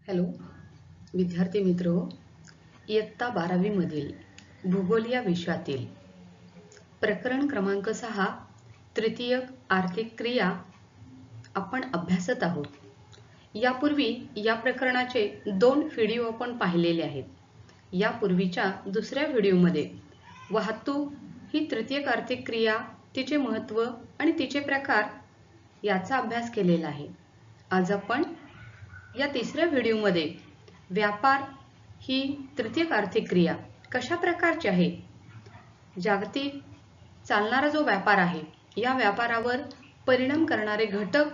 Hello विद्यार्थी मित्र, इयत्ता 12वी मधील भूगोल या विषयातील प्रकरण क्रमांक 6 तृतीयक आर्थिक क्रिया आपण अभ्यासत आहोत। यापूर्वी या प्रकरणाचे 2 व्हिडिओ आपण पाहिलेले आहेत। यापूर्वीच्या दुसऱ्या व्हिडिओमध्ये वाहतूक ही तृतीयक आर्थिक क्रिया, तिचे महत्त्व आणि तिचे प्रकार याचा अभ्यास केलेला आहे। आज आपण या तिसऱ्या व्हिडिओमध्ये व्यापार ही तृतीयक आर्थिक क्रिया कशा प्रकारची आहे, जागतिक चालणारा जो व्यापार आहे या व्यापारावर परिणाम करणारे घटक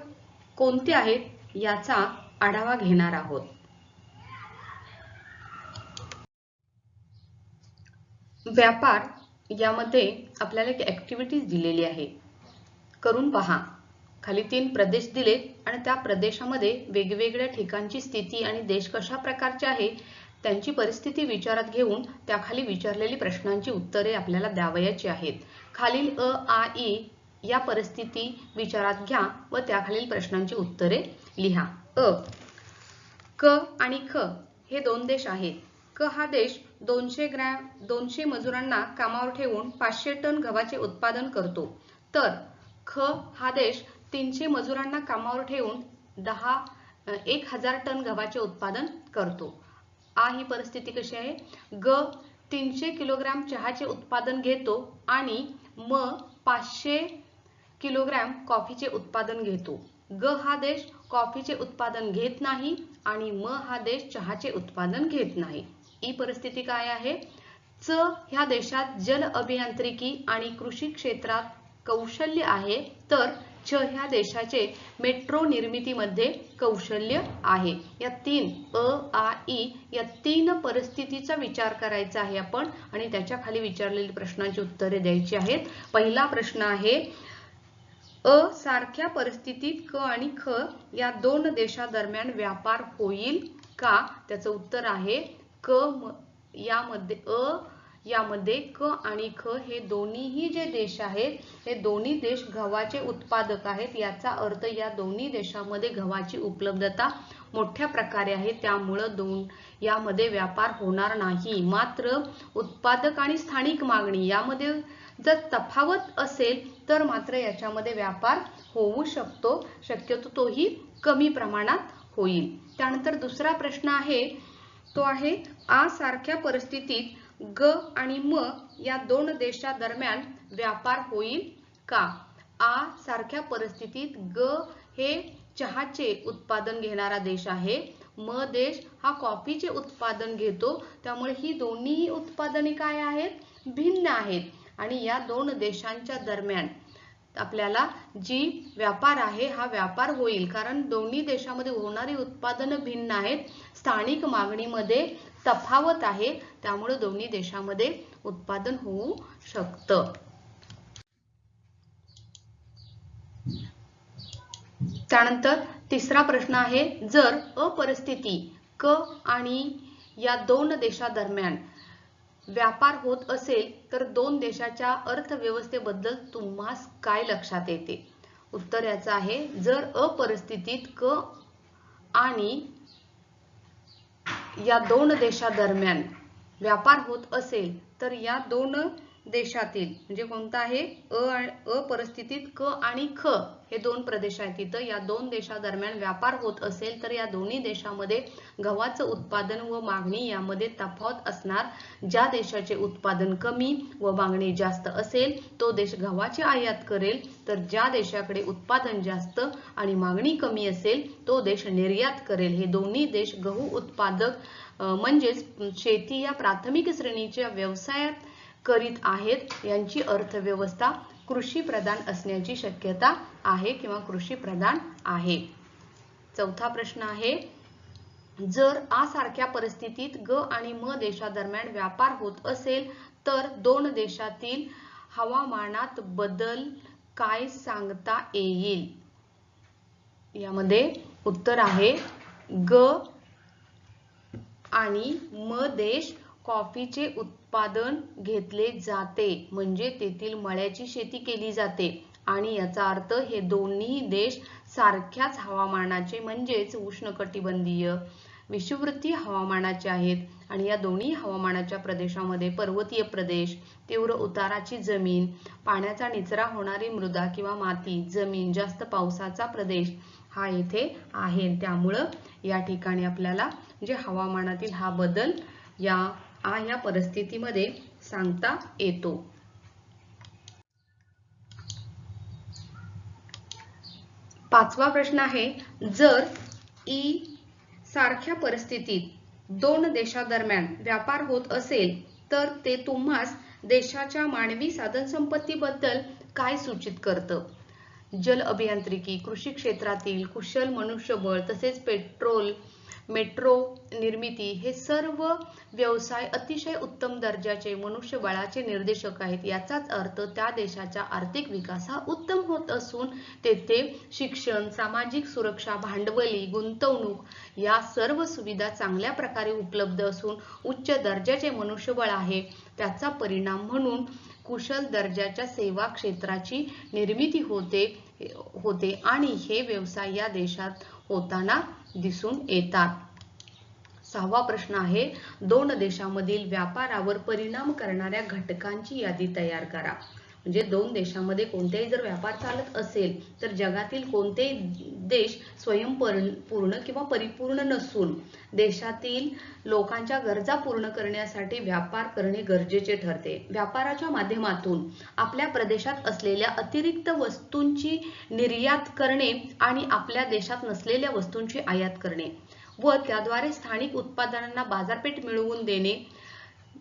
कोणते आहेत याचा आढावा घेणार आहोत। व्यापार यामध्ये आपल्याला एक ऍक्टिव्हिटीज दिलेली आहे, करून पहा। खाली 3 प्रदेश दिलेत आणि त्या प्रदेशामध्ये वेगवेगळ्या ठिकाणची स्थिती आणि देश कशा प्रकारचे आहे त्यांची परिस्थिती विचारात घेऊन त्याखाली विचारलेली प्रश्नांची उत्तरे आपल्याला द्यावयाची आहेत। खालील अ, आ, इ या परिस्थिती विचारात घ्या व त्याखालील प्रश्नांची उत्तरे लिहा। क आणि ख हे 2 देश आहेत। क हा देश 200 मजुरांना कामावर ठेवून 500 टन गव्हाचे उत्पादन करतो, तर ख हा देश 300 मजुरांना कामावर ठेवून 1000 टन गव्हाचे उत्पादन करतो। आ ही परिस्थिती कशी आहे? ग 300 किलोग्राम चहाचे उत्पादन घेतो आणि म 500 किलोग्राम कॉफीचे उत्पादन घेतो। ग हा देश कॉफीचे उत्पादन घेत नाही आणि म हा देश चहाचे उत्पादन घेत नाही। ही परिस्थिती काय आहे? च ह्या देशात जल अभियांत्रिकी आणि कृषी क्षेत्रात कौशल्य आहे, तर च ह्या देशाचे मेट्रो निर्मितीमध्ये कौशल्य आहे। या 3 अ, आ, इ या 3 परिस्थितीचा विचार करायचा आहे आपण आणि त्याच्या खाली विचारलेल्या प्रश्नांची उत्तरे द्यायची आहेत। पहिला प्रश्न आहे, अ सारख्या परिस्थितीत क आणि ख या 2 देशांदरम्यान व्यापार होईल का? त्याचं उत्तर आहे यामध्ये क आणि ख हे दोन्हीही जे देश आहेत हे दोन्ही देश गव्हाचे उत्पादक आहेत। याचा अर्थ या दोन्ही देशांमध्ये गव्हाची उपलब्धता मोठ्या प्रकारे आहे, त्यामुळे यामध्ये व्यापार होणार नाही। मात्र उत्पादक आणि स्थानिक मागणी यामध्ये जर तफावत असेल तर मात्र याच्यामध्ये व्यापार होऊ शकतो, शक्यतो तोही कमी प्रमाणात होईल। त्यानंतर दुसरा प्रश्न आहे तो आहे, आ सारख्या परिस्थितीत ग आणि म या 2 देशांदरम्यान व्यापार होईल का? आ सारख्या परिस्थितीत ग हे चहाचे उत्पादन घेणारा देश आहे, म देश हा कॉफीचे उत्पादन घेतो, त्यामुळे ही दोन्ही उत्पादने काय आहेत? भिन्न आहेत आणि या 2 देशांच्या दरम्यान आपल्याला जी व्यापार आहे हा व्यापार होईल, कारण दोन्ही देशांमध्ये होणारी उत्पादन भिन्न आहेत, स्थानिक मागणीमध्ये तफावत आहे, त्यामुळे दोन्ही देशांमध्ये उत्पादन होऊ शकतं। त्यानंतर तिसरा प्रश्न आहे, जर अ परिस्थिती क आणि या 2 देशांदरम्यान व्यापार होत असेल तर 2 देशाच्या अर्थव्यवस्थेबद्दल तुम्हास काय लक्षात येते? उत्तर याचं आहे, जर अ परिस्थितीत क आणि या 2 देशांदरम्यान व्यापार होत असेल तर या 2 देशातील म्हणजे कोणता आहे? अ परिस्थितीत क आणि ख हे 2 प्रदेश आहेत, तिथं या 2 देशांदरम्यान व्यापार होत असेल तर या दोन्ही देशांमध्ये गव्हाचं उत्पादन व मागणी यामध्ये तफावत असणार। ज्या देशाचे उत्पादन कमी व मागणी जास्त असेल तो देश गव्हाची आयात करेल, तर ज्या देशाकडे उत्पादन जास्त आणि मागणी कमी असेल तो देश निर्यात करेल। हे दोन्ही देश गहू उत्पादक म्हणजेच शेती या प्राथमिक श्रेणीच्या व्यवसायात करीत आहेत, यांची अर्थव्यवस्था कृषी प्रधान असण्याची शक्यता आहे किंवा कृषी प्रधान आहे। चौथा प्रश्न आहे, जर आ सारख्या परिस्थितीत ग आणि म देशांदरम्यान व्यापार होत असेल तर 2 देशातील हवामानात बदल काय सांगता येईल? यामध्ये उत्तर आहे, ग आणि म देश कॉफीचे उत्पादन घेतले जाते, म्हणजे तेथील मळ्याची शेती केली जाते आणि याचा अर्थ हे दोन्ही देश सारख्याच हवामानाचे म्हणजेच उष्णकटिबंधीय विषुववृत्तीय हवामानाचे आहेत आणि या दोन्ही हवामानाच्या प्रदेशामध्ये पर्वतीय प्रदेश, तीव्र उताराची जमीन, पाण्याचा निचरा होणारी मृदा किंवा माती, जमीन, जास्त पावसाचा प्रदेश हा येथे आहे। त्यामुळं या ठिकाणी आपल्याला जे हवामानातील हा बदल या परिस्थितीमध्ये सांगता येतो। पाचवा प्रश्न आहे, जर ई सारख्या परिस्थितीत दोन देशांदरम्यान व्यापार होत असेल तर ते तुम्हास देशाच्या मानवी साधनसंपत्तीबद्दल काय सूचित करतं? जल अभियांत्रिकी, कृषी क्षेत्रातील कुशल मनुष्यबळ, तसेच मेट्रो निर्मिती हे सर्व व्यवसाय अतिशय उत्तम दर्जाचे मनुष्यबळाचे निर्देशक आहेत। याचाच अर्थ त्या देशाचा आर्थिक विकास हा उत्तम होत असून तेथे शिक्षण, सामाजिक सुरक्षा, भांडवली गुंतवणूक या सर्व सुविधा चांगल्या प्रकारे उपलब्ध असून उच्च दर्जाचे मनुष्यबळ आहे। त्याचा परिणाम म्हणून कुशल दर्जाच्या सेवा क्षेत्राची निर्मिती होते आणि हे व्यवसाय या देशात होताना दिसून येतात। सहावा प्रश्न आहे, दोन देशांमधील व्यापारावर परिणाम करणाऱ्या घटकांची यादी तयार करा। म्हणजे दोन देशांमध्ये कोणतेही जर व्यापार चालत असेल तर जगातील कोणतेही देश स्वयंपूर्ण किंवा परिपूर्ण नसून देशातील लोकांच्या गरजा पूर्ण करण्यासाठी व्यापार करणे गरजेचे ठरते। व्यापाराच्या माध्यमातून आपल्या प्रदेशात असलेल्या अतिरिक्त वस्तूंची निर्यात करणे आणि आपल्या देशात नसलेल्या वस्तूंची आयात करणे व त्याद्वारे स्थानिक उत्पादनांना बाजारपेठ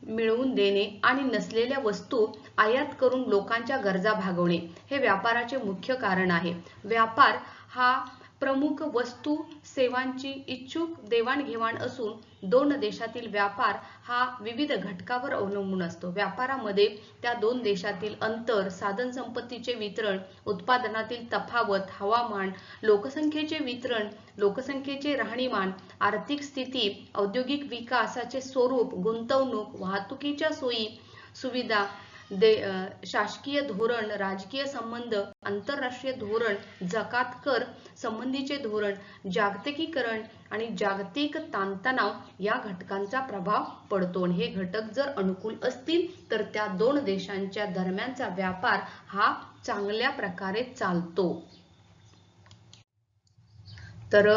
मिळवून देणे आणि नसलेल्या वस्तू आयात करून लोकांच्या गरजा भागवणे हे व्यापाराचे मुख्य कारण आहे। व्यापार हा प्रमुख वस्तू सेवांची इच्छुक देवाणघेवाण असून दोन देशातील व्यापार हा विविध घटकावर अवलंबून असतो। व्यापारामध्ये त्या दोन देशातील अंतर, साधनसंपत्तीचे वितरण, उत्पादनातील तफावत, हवामान, लोकसंख्येचे वितरण, लोकसंख्येचे राहणीमान, आर्थिक स्थिती, औद्योगिक विकासाचे स्वरूप, गुंतवणूक, वाहतुकीच्या सोयी सुविधा, शासकीय धोरण, राजकीय संबंध, आंतरराष्ट्रीय धोरण, जकात कर संबंधीचे धोरण, जागतिकीकरण आणि जागतिक ताणतणाव या घटकांचा प्रभाव पडतो। हे घटक जर अनुकूल असतील तर त्या दोन देशांच्या दरम्यानचा व्यापार हा चांगल्या प्रकारे चालतो। तर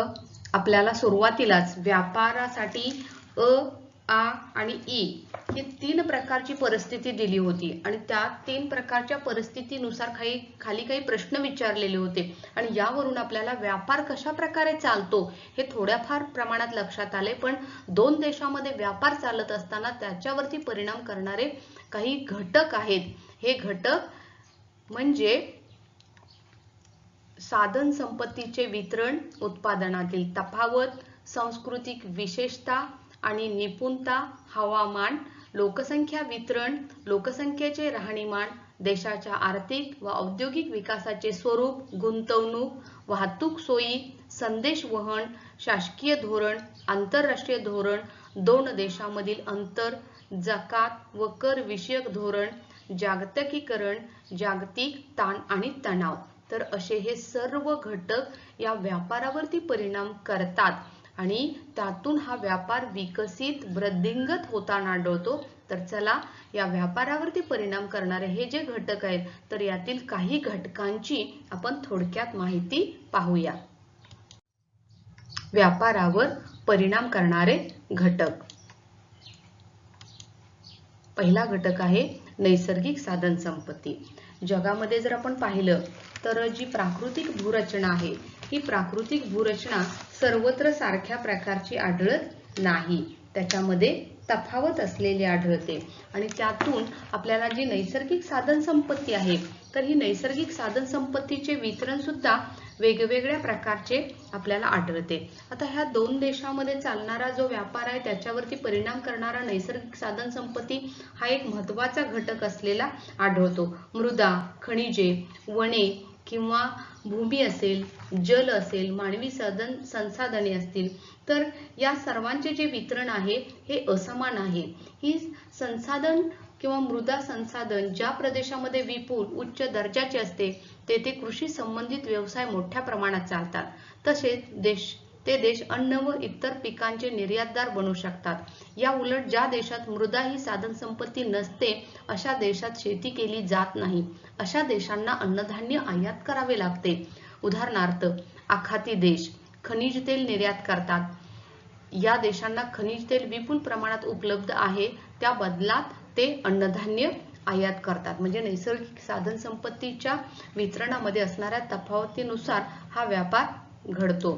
आपल्याला सुरुवातीलाच व्यापारासाठी आ आणि ई ही तीन प्रकारची परिस्थिती दिली होती आणि त्या तीन प्रकारच्या परिस्थितीनुसार खाली काही प्रश्न विचारलेले होते आणि यावरून आपल्याला व्यापार कशा प्रकारे चालतो हे थोड्याफार प्रमाणात लक्षात आले। पण दोन देशांमध्ये व्यापार चालत असताना त्याच्यावरती परिणाम करणारे काही घटक आहेत। हे घटक म्हणजे साधन संपत्तीचे वितरण, उत्पादनातील तफावत, सांस्कृतिक विशेषता आणि निपुणता, हवामान, लोकसंख्या वितरण, लोकसंख्येचे राहणीमान, देशाच्या आर्थिक व औद्योगिक विकासाचे स्वरूप, गुंतवणूक, वाहतूक सोयी, संदेश वहन, शासकीय धोरण, आंतरराष्ट्रीय धोरण, दोन देशांमधील अंतर, जकात व कर विषयक धोरण, जागतिकीकरण, जागतिक ताण आणि तणाव। तर असे हे सर्व घटक या व्यापारावरती परिणाम करतात आणि त्यातून हा व्यापार विकसित वृद्धिंगत होताना आढळतो। तर चला या व्यापारावरती परिणाम करणारे हे जे घटक आहेत तर यातील काही घटकांची आपण थोडक्यात माहिती पाहूया। व्यापारावर परिणाम करणारे घटक। पहिला घटक आहे नैसर्गिक साधन संपत्ती। जगामध्ये जर आपण पाहिलं तर जी प्राकृतिक भूरचना आहे ही प्राकृतिक भूरचना सर्वत्र सारख्या प्रकारची आढळत नाही, त्याच्यामध्ये तफावत असलेली आढळते आणि त्यातून आपल्याला जी नैसर्गिक साधन संपत्ती आहे तर ही नैसर्गिक साधन संपत्तीचे वितरण सुद्धा वेगवेगळ्या प्रकारचे आपल्याला आढळते। आता ह्या दोन देशांमध्ये चालणारा जो व्यापार आहे त्याच्यावरती परिणाम करणारा नैसर्गिक साधन संपत्ती हा एक महत्त्वाचा घटक असलेला आढळतो। मृदा, खनिजे, वने किंवा भूमी असेल, जल असेल, मानवी संसाधने असतील तर या सर्वांचे जे वितरण आहे हे असमान आहे। ही संसाधन किंवा मृदा संसाधन ज्या प्रदेशामध्ये विपुल उच्च दर्जाचे असते तेथे कृषी संबंधित व्यवसाय मोठ्या प्रमाणात चालतात। तसेच ते देश अन्न व इतर पिकांचे निर्यातदार बनू शकतात. या उलट ज्या देशात मृदा ही साधनसंपत्ती नसते अशा देशात शेती केली जात नाही. अशा देशांना अन्नधान्य आयात करावे लागते. उदाहरणार्थ आखाती देश खनिज तेल निर्यात करतात. या देशांना खनिज तेल विपुल प्रमाणात उपलब्ध आहे, त्या बदलात ते अन्नधान्य आयात करतात. म्हणजे नैसर्गिक साधनसंपत्तीच्या वितरणामध्ये असणाऱ्या तफावतीनुसार हा व्यापार घडतो.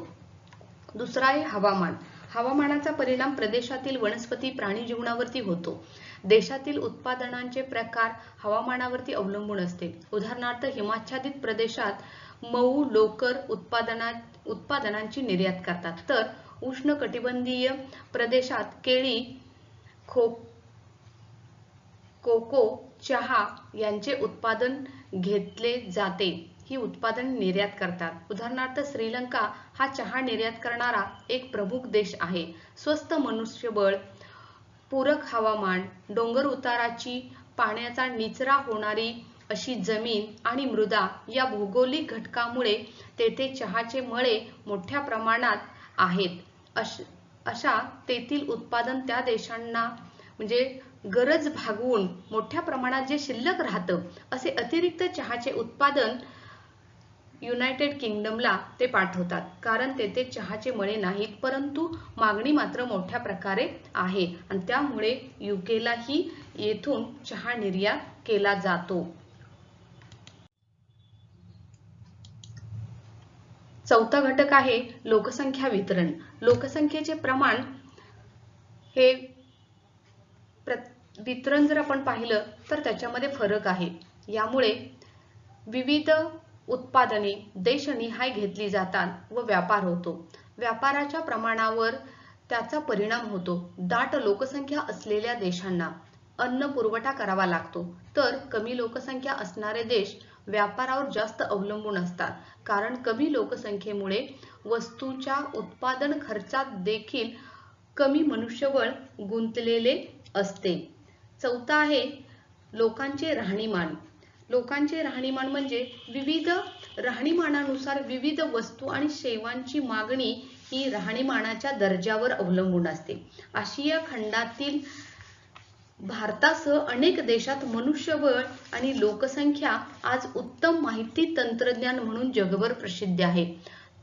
दुसरा आहे हवामान. हवामानाचा परिणाम प्रदेशातील वनस्पती प्राणी जीवनावरती होतो. देशातील उत्पादनांचे प्रकार हवामानावरती अवलंबून असते. उदाहरणार्थ हिमाच्छादित प्रदेशात मऊ लोकर उत्पादनांची निर्यात करतात, तर उष्णकटिबंधीय प्रदेशात केळी, कोको, चहा यांचे उत्पादन घेतले जाते. ही उत्पादन निर्यात करतात. उदाहरणार्थ श्रीलंका हा चहा निर्यात करणारा एक प्रमुख देश आहे. स्वस्त मनुष्यबळ, पूरक हवामान, डोंगर उताराची पाण्याचा निचरा होणारी अशी जमीन आणि मृदा या भौगोलिक घटकामुळे तेथे चहाचे मळे मोठ्या प्रमाणात आहेत. अशा तेथील उत्पादन त्या देशांना म्हणजे गरज भागवून मोठ्या प्रमाणात जे शिल्लक राहतं असे अतिरिक्त चहाचे उत्पादन युनायटेड किंगडमला ते पाठवतात, कारण तेथे चहाचे मळे नाहीत, परंतु मागणी मात्र मोठ्या प्रकारे आहे आणि त्यामुळे युकेलाही येथून चहा निर्यात केला जातो. चौथा घटक आहे लोकसंख्या वितरण. लोकसंख्येचे प्रमाण हे वितरण जर आपण पाहिलं तर त्याच्यामध्ये फरक आहे. यामुळे विविध उत्पादने देशनिहाय घेतली जातात व व्यापार होतो. व्यापाराच्या प्रमाणावर त्याचा परिणाम होतो. दाट लोकसंख्या असलेल्या देशांना अन्न पुरवठा करावा लागतो, तर कमी लोकसंख्या असणारे देश व्यापारावर जास्त अवलंबून असतात, कारण कमी लोकसंख्येमुळे वस्तूच्या उत्पादन खर्चात देखील कमी मनुष्यबळ गुंतलेले असते. चौथा आहे लोकांचे राहणीमान. लोकांचे राहणीमान म्हणजे विविध राहणीमानानुसार विविध वस्तू आणि सेवांची मागणी ही राहणीमानाच्या दर्जावर अवलंबून असते. आशिया खंडातील भारतासह अनेक देशात मनुष्यबळ आणि लोकसंख्या आज उत्तम माहिती तंत्रज्ञान म्हणून जगभर प्रसिद्ध आहे.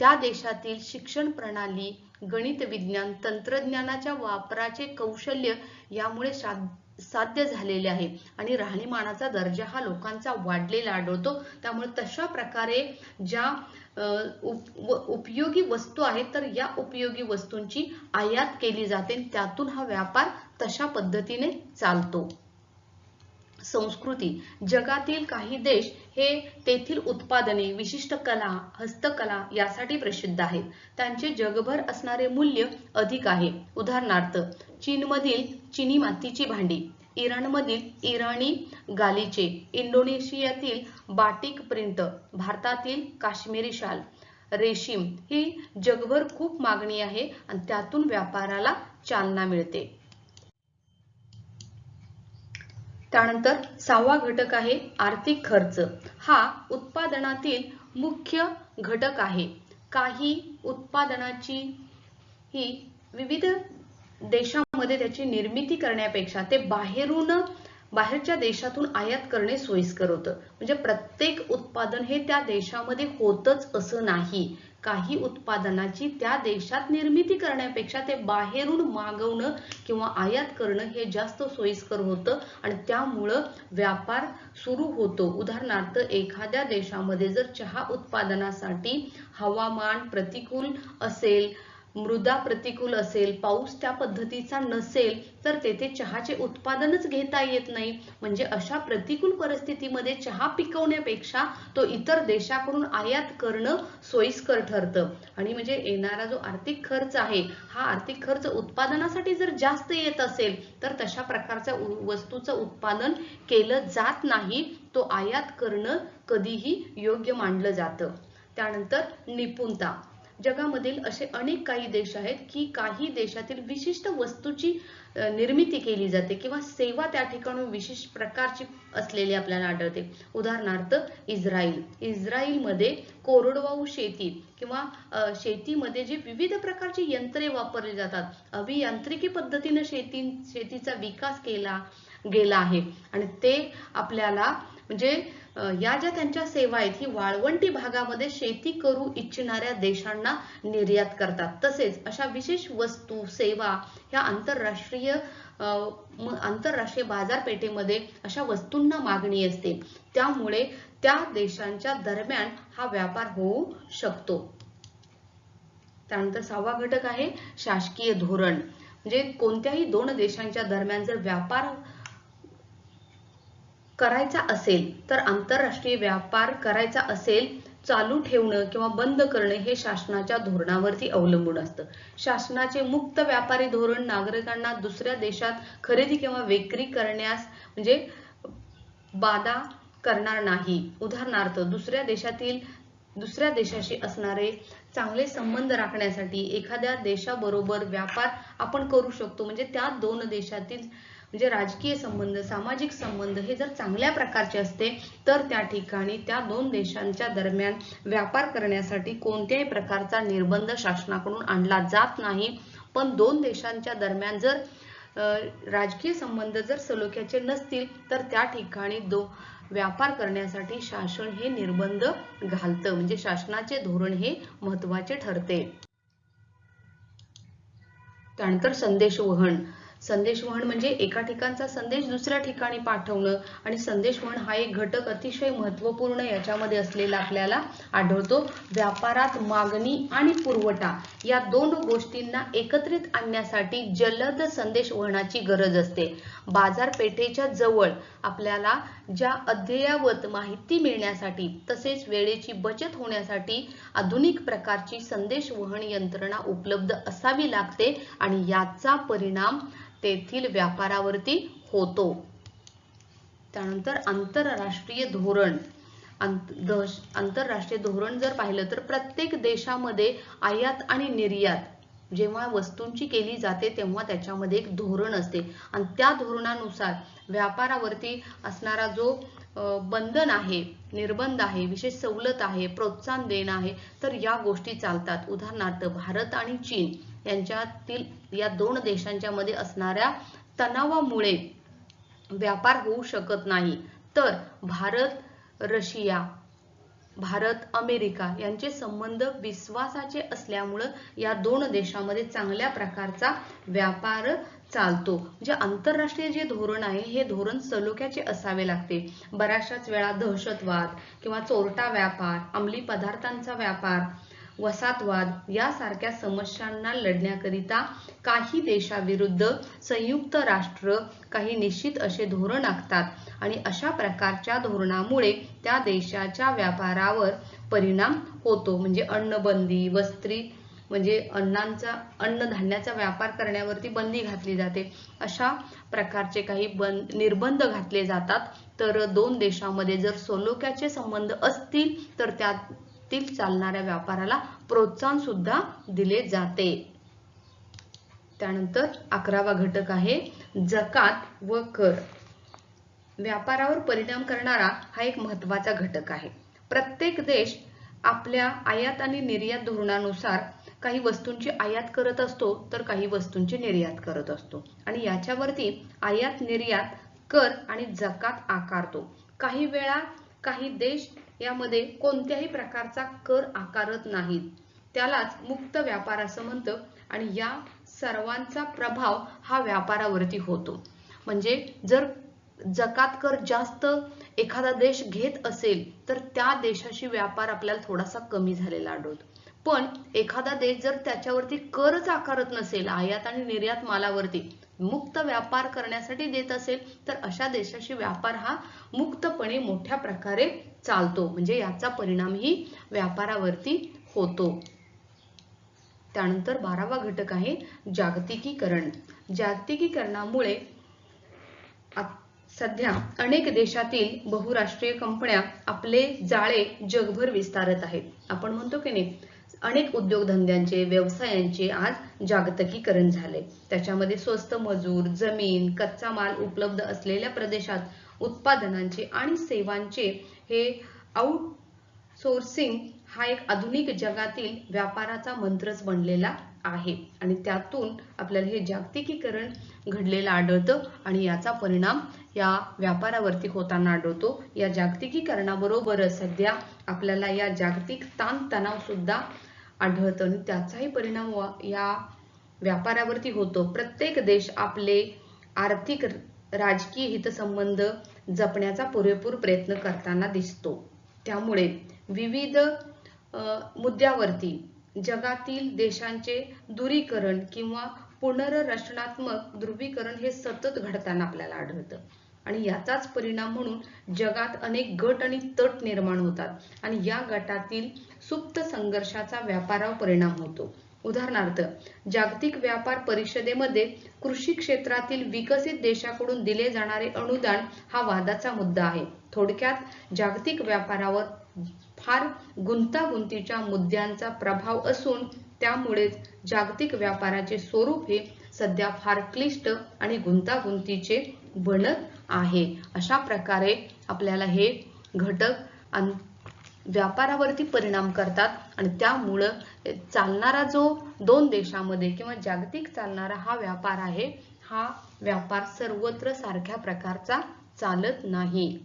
त्या देशातील शिक्षण प्रणाली, गणित विज्ञान, तंत्रज्ञानाच्या वापराचे कौशल्य यामुळे साध्य झालेले आहे आणि राहणीमानाचा दर्जा हा लोकांचा वाढलेला आढळतो. त्यामुळे तशा प्रकारे ज्या उपयोगी वस्तू आहेत तर या उपयोगी वस्तूंची आयात केली जाते, त्यातून हा व्यापार तशा पद्धतीने चालतो. संस्कृती. जगातील काही देश हे तेथील उत्पादने, विशिष्ट कला, हस्तकला यासाठी प्रसिद्ध आहेत. त्यांचे जगभर असणारे मूल्य अधिक आहे. उदाहरणार्थ चीनमधील चिनी मातीची भांडी, इराणमधील इराणी गालिचे, इंडोनेशियातील बाटिक प्रिंट, भारतातील काश्मीरी शाल, रेशीम ही जगभर खूप मागणी आहे आणि त्यातून व्यापाराला चालना मिळते. त्यानंतर सहावा घटक आहे आर्थिक खर्च. हा उत्पादनातील मुख्य घटक आहे. काही उत्पादनाची ही विविध देशांमध्ये त्याची निर्मिती करण्यापेक्षा ते बाहेरच्या देशातून आयात करणे सोयीस्कर होतं. म्हणजे प्रत्येक उत्पादन हे त्या देशामध्ये होतच असं नाही. काही उत्पादनाची त्या देशात निर्मिती करण्यापेक्षा ते बाहेरून मागवणं किंवा आयात करणं हे जास्त सोयीस्कर होतं आणि त्यामुळं व्यापार सुरू होतो. उदाहरणार्थ एखाद्या देशामध्ये जर चहा उत्पादनासाठी हवामान प्रतिकूल असेल, मृदा प्रतिकूल असेल, पाऊस त्या पद्धतीचा नसेल तर तेथे चहाचे उत्पादनच घेता येत नाही. म्हणजे अशा प्रतिकूल परिस्थितीमध्ये चहा पिकवण्यापेक्षा तो इतर देशाकडून आयात करणं सोयीस्कर ठरतं. आणि म्हणजे येणारा जो आर्थिक खर्च आहे हा आर्थिक खर्च उत्पादनासाठी जर जास्त येत असेल तर तशा प्रकारच्या वस्तूचं उत्पादन केलं जात नाही. तो आयात करणं कधीही योग्य मानलं जातं. त्यानंतर निपुणता. जगामधील असे अनेक काही देश आहेत की काही देशातील विशिष्ट वस्तूची निर्मिती केली जाते किंवा सेवा त्या ठिकाणी विशेष प्रकारची असलेली आपल्याला आढळते. उदाहरणार्थ इस्रायलमध्ये कोरडवाहू शेती किंवा शेतीमध्ये जे विविध प्रकारची यंत्रे वापरली जातात, अभियांत्रिकी पद्धतीने शेतीचा विकास केला गेला आहे आणि ते आपल्याला म्हणजे या ज्या त्यांच्या सेवा आहेत ही वाळवंटी भागामध्ये शेती करू इच्छिणाऱ्या देशांना निर्यात करतात. तसेच अशा विशेष वस्तू सेवा ह्या आंतरराष्ट्रीय बाजारपेठेमध्ये अशा वस्तूंना मागणी असते, त्यामुळे त्या देशांच्या दरम्यान हा व्यापार होऊ शकतो. त्यानंतर 6वा घटक आहे शासकीय धोरण. म्हणजे कोणत्याही दोन देशांच्या दरम्यान जर व्यापार करायचा असेल तर आंतरराष्ट्रीय व्यापार करायचा असेल चालू ठेवणं किंवा बंद करणे हे शासनाच्या धोरणावरती अवलंबून असतं. शासनाचे मुक्त व्यापारी धोरण नागरिकांना दुसऱ्या देशात खरेदी किंवा विक्री करण्यास म्हणजे बाधा करणार नाही. उदाहरणार्थ दुसऱ्या देशाशी असणारे चांगले संबंध राखण्यासाठी एखाद्या देशाबरोबर व्यापार आपण करू शकतो. म्हणजे त्या दोन देशातील म्हणजे राजकीय संबंध सामाजिक संबंध हे जर चांगल्या प्रकारचे असते तर त्या ठिकाणी त्या दोन देशांच्या दरम्यान व्यापार करण्यासाठी कोणत्याही प्रकारचा निर्बंध शासनाकडून आणला जात नाही. पण दोन देशांच्या दरम्यान जर राजकीय संबंध जर सलोख्याचे नसतील तर त्या ठिकाणी व्यापार करण्यासाठी शासन हे निर्बंध घालतं. म्हणजे शासनाचे धोरण हे महत्त्वाचे ठरते. त्यानंतर संदेशवहन म्हणजे एका ठिकाणचा संदेश दुसऱ्या ठिकाणी पाठवणं आणि संदेशवहन हा एक घटक अतिशय महत्त्वपूर्ण याच्यामध्ये असलेला आपल्याला आढळतो. व्यापारात मागणी आणि पुरवठा या दोन गोष्टींना एकत्रित आणण्यासाठी जलद संदेशवहनाची गरज असते. बाजारपेठेच्या जवळ आपल्याला ज्या अद्ययावत माहिती मिळण्यासाठी तसेच वेळेची बचत होण्यासाठी आधुनिक प्रकारची संदेशवहन यंत्रणा उपलब्ध असावी लागते आणि याचा परिणाम तेथील व्यापारावरती होतो. त्यानंतर आंतरराष्ट्रीय धोरण जर पाहिलं तर प्रत्येक देशामध्ये आयात आणि निर्यात जेव्हा वस्तूंची केली जाते तेव्हा त्याच्यामध्ये एक धोरण असते आणि त्या धोरणानुसार व्यापारावरती असणारा जो बंधन आहे निर्बंध आहे विशेष सवलत आहे प्रोत्साहन देणं आहे तर या गोष्टी चालतात. उदाहरणार्थ भारत आणि चीन यांच्यातील या दोन देशांच्या मध्ये असणाऱ्या तणावामुळे व्यापार होऊ शकत नाही. तर भारत अमेरिका यांचे संबंध विश्वासाचे असल्यामुळे या दोन देशांमध्ये चांगल्या प्रकारचा व्यापार चालतो. म्हणजे आंतरराष्ट्रीय जे धोरण आहे हे धोरण सलोख्याचे असावे लागते. बऱ्याचशाच वेळा दहशतवाद किंवा चोरटा व्यापार अंमली पदार्थांचा व्यापार वसाहतवाद यासारख्या समस्यांना लढण्याकरिता काही देशाविरुद्ध संयुक्त राष्ट्र काही निश्चित असे धोरण आखतात आणि अशा प्रकारच्या धोरणामुळे त्या देशाच्या व्यापारावर परिणाम होतो. म्हणजे अन्नबंदी म्हणजे अन्नधान्याचा व्यापार करण्यावरती बंदी घातली जाते. अशा प्रकारचे काही निर्बंध घातले जातात. तर दोन देशांमध्ये जर सलोख्याचे संबंध असतील तर त्यातील चालणाऱ्या व्यापाराला प्रोत्साहन सुद्धा दिले जाते. त्यानंतर 11वा घटक आहे जकात व कर. व्यापारावर परिणाम करणारा हा एक महत्त्वाचा घटक आहे. प्रत्येक देश आपल्या आयात आणि निर्यात धोरणानुसार काही वस्तूंची आयात करत असतो तर काही वस्तूंची निर्यात करत असतो आणि याच्यावरती आयात निर्यात कर आणि जकात आकारतो. काही वेळा काही देश यामध्ये कोणत्याही प्रकारचा कर आकारत नाहीत, त्यालाच मुक्त व्यापार असं म्हणतं आणि या सर्वांचा प्रभाव हा व्यापारावरती होतो. म्हणजे जर जकात कर जास्त एखादा देश घेत असेल तर त्या देशाशी व्यापार आपल्याला थोडासा कमी झालेला आढळतो. पण एखादा देश जर त्याच्यावरती करच आकारत नसेल आयात आणि निर्यात मालावरती मुक्त व्यापार करण्यासाठी देत असेल तर अशा देशाशी व्यापार हा मुक्तपणे मोठ्या प्रकारे चालतो. म्हणजे याचा परिणामही व्यापारावरती होतो. त्यानंतर 12वा घटक आहे जागतिकीकरण. जागतिकीकरणामुळे सध्या अनेक देशातील बहुराष्ट्रीय कंपन्या आपले जाळे जगभर विस्तारत आहेत. आपण म्हणतो की नाही अनेक उद्योगधंद्यांचे, व्यवसायांचे आज जागतिकीकरण झाले. त्याच्यामध्ये स्वस्त मजूर, जमीन, कच्चा माल उपलब्ध असलेल्या प्रदेशात उत्पादनांचे आणि सेवांचे हे आउटसोर्सिंग हा एक आधुनिक जगातील व्यापाराचा मंत्रच बनलेला आहे. आणि त्यातून आपल्याला हे जागतिकीकरण घडलेलं आढळतं आणि याचा परिणाम या व्यापारावरती होताना आढळतो. या जागतिकीकरणाबरोबरच सध्या आपल्याला या जागतिक ताणतणाव सुद्धा आढळतं आणि त्याचाही परिणाम या व्यापारावरती होतो. प्रत्येक देश आपले आर्थिक राजकीय हितसंबंध जपण्याचा पुरेपूर प्रयत्न करताना दिसतो. त्यामुळे विविध मुद्द्यावरती जगातील देशांचे दूरीकरण किंवा पुनर्रचनात्मक ध्रुवीकरण हे सतत घडताना आपल्याला आढळतं. आणि याचाच परिणाम म्हणून जगात अनेक गट आणि तट निर्माण होतात आणि या गटातील सुप्त संघर्षाचा व्यापारावर परिणाम होतो. उदाहरणार्थ, जागतिक व्यापार परिषदेमध्ये कृषी क्षेत्रातील विकसित देशाकडून दिले जाणारे अनुदान हा वादाचा मुद्दा आहे. थोडक्यात जागतिक व्यापारावर फार गुंतागुंतीच्या मुद्द्यांचा प्रभाव असून त्यामुळेच जागतिक व्यापाराचे स्वरूप हे सध्या फार क्लिष्ट आणि गुंतागुंतीचे बनत आहे. अशा प्रकारे आपल्याला हे घटक व्यापारावरती परिणाम करतात आणि त्यामुळं चालणारा जो दोन देशांमध्ये किंवा जागतिक चालणारा हा व्यापार आहे, हा व्यापार सर्वत्र सारख्या प्रकारचा चालत नाही.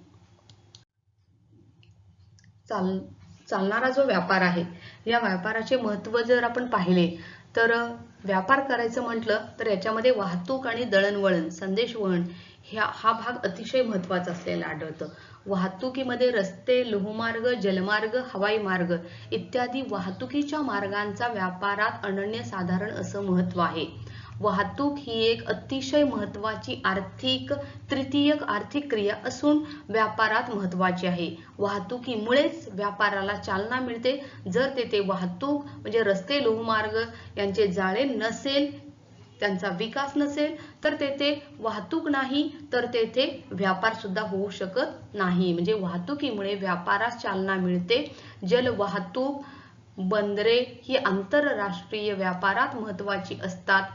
चालणारा जो व्यापार आहे, या व्यापाराचे महत्त्व जर आपण पाहिले तर व्यापार करायचं म्हटलं तर याच्यामध्ये वाहतूक आणि दळणवळण, संदेशवहन हा भाग अतिशय महत्त्वाचा असलेला आढळतं. वाहतुकीमध्ये रस्ते, लोहमार्ग, जलमार्ग, हवाई मार्ग इत्यादी वाहतुकीच्या मार्गांचा व्यापारात अनन्यसाधारण असं महत्त्व आहे. वाहतूक ही एक अतिशय महत्त्वाची तृतीयक आर्थिक क्रिया असून व्यापारात महत्त्वाची आहे. वाहतुकीमुळेच व्यापाराला चालना मिळते. जर तेथे वाहतूक म्हणजे रस्ते, लोहमार्ग यांचे जाळे नसेल, त्यांचा विकास नसेल तर तेथे वाहतूक नाही, तर तेथे व्यापार सुद्धा होऊ शकत नाही. म्हणजे वाहतुकीमुळे व्यापारास चालना मिळते. जल वाहतूक, बंदरे ही आंतरराष्ट्रीय व्यापारात महत्त्वाची असतात.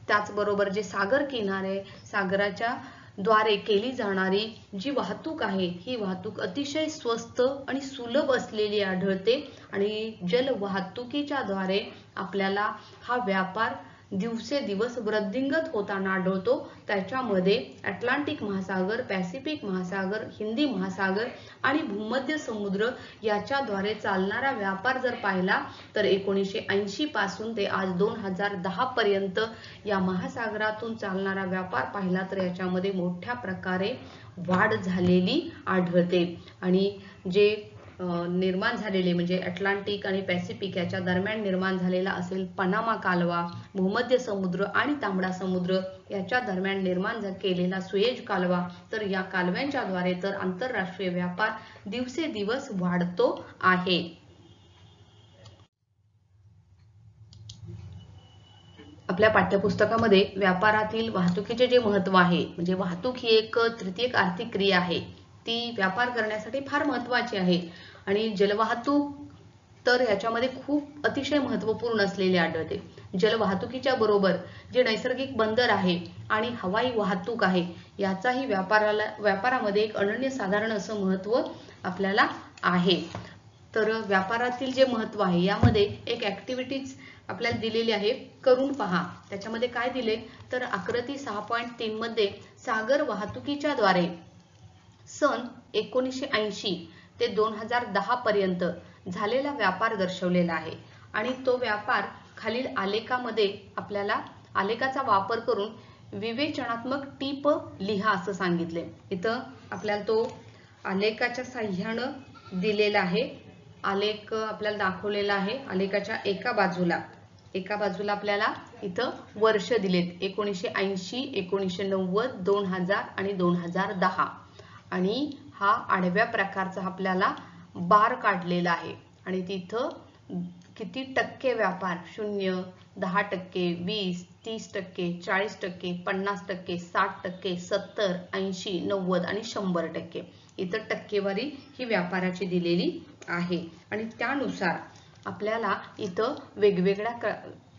त्याचबरोबर जे सागर किनारे, सागराच्या द्वारे केली जाणारी जी वाहतूक आहे, ही वाहतूक अतिशय स्वस्त आणि सुलभ असलेली आढळते आणि जल वाहतुकीच्या द्वारे आपल्याला हा व्यापार दिवसेदिवस वृद्धिंगत होताना आढळतो. त्याच्यामध्ये अटलांटिक महासागर, पॅसिफिक महासागर, हिंदी महासागर आणि भूमध्य समुद्र याच्याद्वारे चालणारा व्यापार जर पाहिला तर 1980 पासून ते आज 2010 पर्यंत या महासागरातून चालणारा व्यापार पाहिला तर याच्यामध्ये मोठ्या प्रकारे वाढ झालेली आढळते. आणि जे निर्माण झालेले म्हणजे अटलांटिक आणि पॅसिफिक याच्या दरम्यान निर्माण झालेला असेल पनामा कालवा, भूमध्य समुद्र आणि तांबडा समुद्र याच्या दरम्यान निर्माण केलेला सुएझ कालवा, तर या कालव्यांच्या द्वारे तर आंतरराष्ट्रीय व्यापार दिवसेदिवस वाढतो आहे. आपल्या पाठ्यपुस्तकामध्ये व्यापारातील वाहतुकीचे जे महत्त्व आहे, म्हणजे वाहतूक ही एक तृतीयक आर्थिक क्रिया आहे, ती व्यापार करण्यासाठी फार महत्त्वाची आहे. आणि जलवाहतूक तर याच्यामध्ये खूप अतिशय महत्त्वपूर्ण असलेले आढळते. जलवाहतुकीच्या बरोबर जे नैसर्गिक बंदर आहे आणि हवाई वाहतूक आहे, याचाही व्यापारामध्ये एक अनन्यसाधारण असं महत्त्व आपल्याला आहे. तर व्यापारातील जे महत्त्व आहे यामध्ये एक ऍक्टिव्हिटीज आपल्याला दिलेली आहे, करून पहा. त्याच्यामध्ये काय दिले तर आकृती 6.3 मध्ये सागर वाहतुकीच्या द्वारे सन 1980 ते 2010 पर्यंत झालेला व्यापार दर्शवलेला आहे. आणि तो व्यापार खालील आलेखामध्ये आपल्याला आलेखाचा वापर करून विवेचनात्मक टीप लिहा असं सांगितले. इथं आपल्याला तो आलेखाच्या साह्यानं दिलेला आहे. आलेख आपल्याला दाखवलेला आहे. आलेखाच्या एका बाजूला आपल्याला इथं वर्ष दिलेत 1980, 1990, 2000 आणि 2010. आणि हा आडव्या प्रकारचा आपल्याला बार काढलेला आहे आणि तिथं किती टक्के व्यापार 0, 10%, 20, 30%, 40%, 50%, 60%, 70, 80, 90 आणि 100%. इथं टक्केवारी ही व्यापाराची दिलेली आहे. आणि त्यानुसार आपल्याला इथं वेगवेगळ्या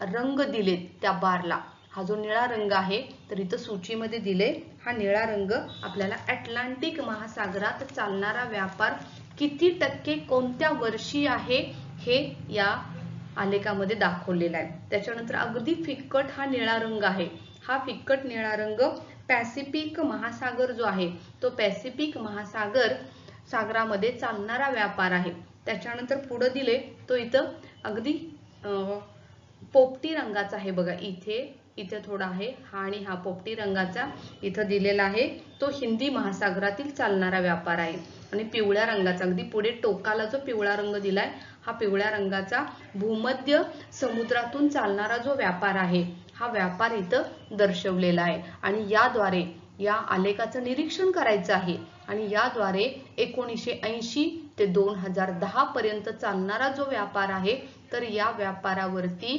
रंग दिलेत त्या बारला. हा जो निळा रंग आहे तर इथं सूचीमध्ये दिले हा निळा रंग आपल्याला अटलांटिक महासागरात चालणारा व्यापार किती टक्के कोणत्या वर्षी आहे हे या आलेखामध्ये दाखवलेला आहे. त्याच्यानंतर अगदी फिक्कट हा निळा रंग आहे. हा फिक्कट निळा रंग पॅसिफिक महासागर जो आहे तो पॅसिफिक सागरामध्ये चालणारा व्यापार आहे. त्याच्यानंतर पुढे दिले तो इथं अगदी पोपटी रंगाचा आहे बघा. इथे थोडा आहे हा आणि हा पोपटी रंगाचा इथं दिलेला आहे. तो हिंदी महासागरातील चालणारा व्यापार आहे. आणि पिवळ्या रंगाचा अगदी पुढे टोकाला जो पिवळा रंग दिलाय हा पिवळ्या रंगाचा भूमध्य समुद्रातून चालणारा जो व्यापार आहे हा व्यापार इथं दर्शवलेला आहे. आणि याद्वारे या आलेखाचं निरीक्षण करायचं आहे आणि याद्वारे 1980 ते 2010 पर्यंत चालणारा जो व्यापार आहे तर या व्यापारावरती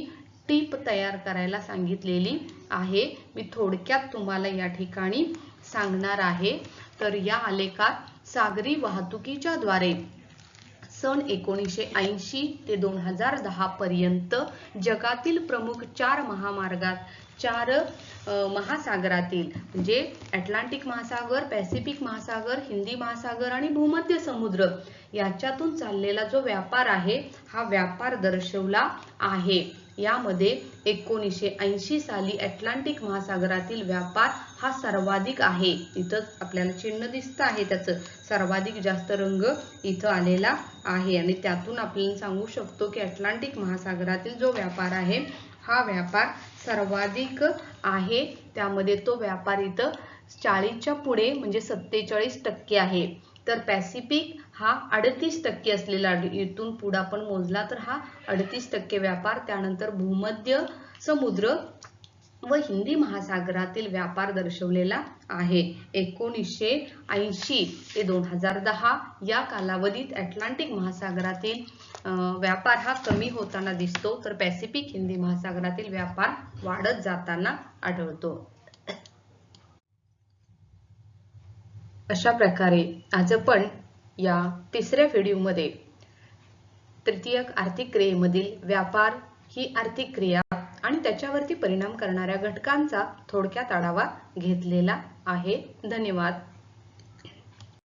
टीप तयार करायला सांगितलेली आहे. मी थोडक्यात तुम्हाला या ठिकाणी सांगणार आहे. तर या आलेखात सागरी वाहतुकीच्या द्वारे सन 1980 ते 2010 पर्यंत जगातील प्रमुख 4 महासागरातील म्हणजे अटलांटिक महासागर, पॅसिफिक महासागर, हिंदी महासागर आणि भूमध्य समुद्र याच्यातून चाललेला जो व्यापार आहे हा व्यापार दर्शवला आहे. यामध्ये 1980 साली अटलांटिक महासागरातील व्यापार हा सर्वाधिक आहे. इथं आपल्याला चिन्ह दिसतं आहे त्याचं सर्वाधिक जास्त रंग इथं आलेला आहे. आणि त्यातून आपण सांगू शकतो की अटलांटिक महासागरातील जो व्यापार आहे हा व्यापार सर्वाधिक आहे. त्यामध्ये तो व्यापार इथं 40च्या पुढे म्हणजे 47% आहे. तर पॅसिफिक हा 38% असलेला इथून पुढे आपण मोजला तर हा 38% व्यापार. त्यानंतर भूमध्य समुद्र व हिंदी महासागरातील व्यापार दर्शवलेला आहे. 1980 ते 2010 या कालावधीत अटलांटिक महासागरातील व्यापार हा कमी होताना दिसतो तर पॅसिफिक हिंदी महासागरातील व्यापार वाढत जाताना आढळतो. अशा प्रकारे आज आपण या तिसऱ्या व्हिडिओमध्ये तृतीयक आर्थिक क्रियेमधील व्यापार ही आर्थिक क्रिया आणि त्याच्यावरती परिणाम करणाऱ्या घटकांचा थोडक्यात आढावा घेतलेला आहे. धन्यवाद.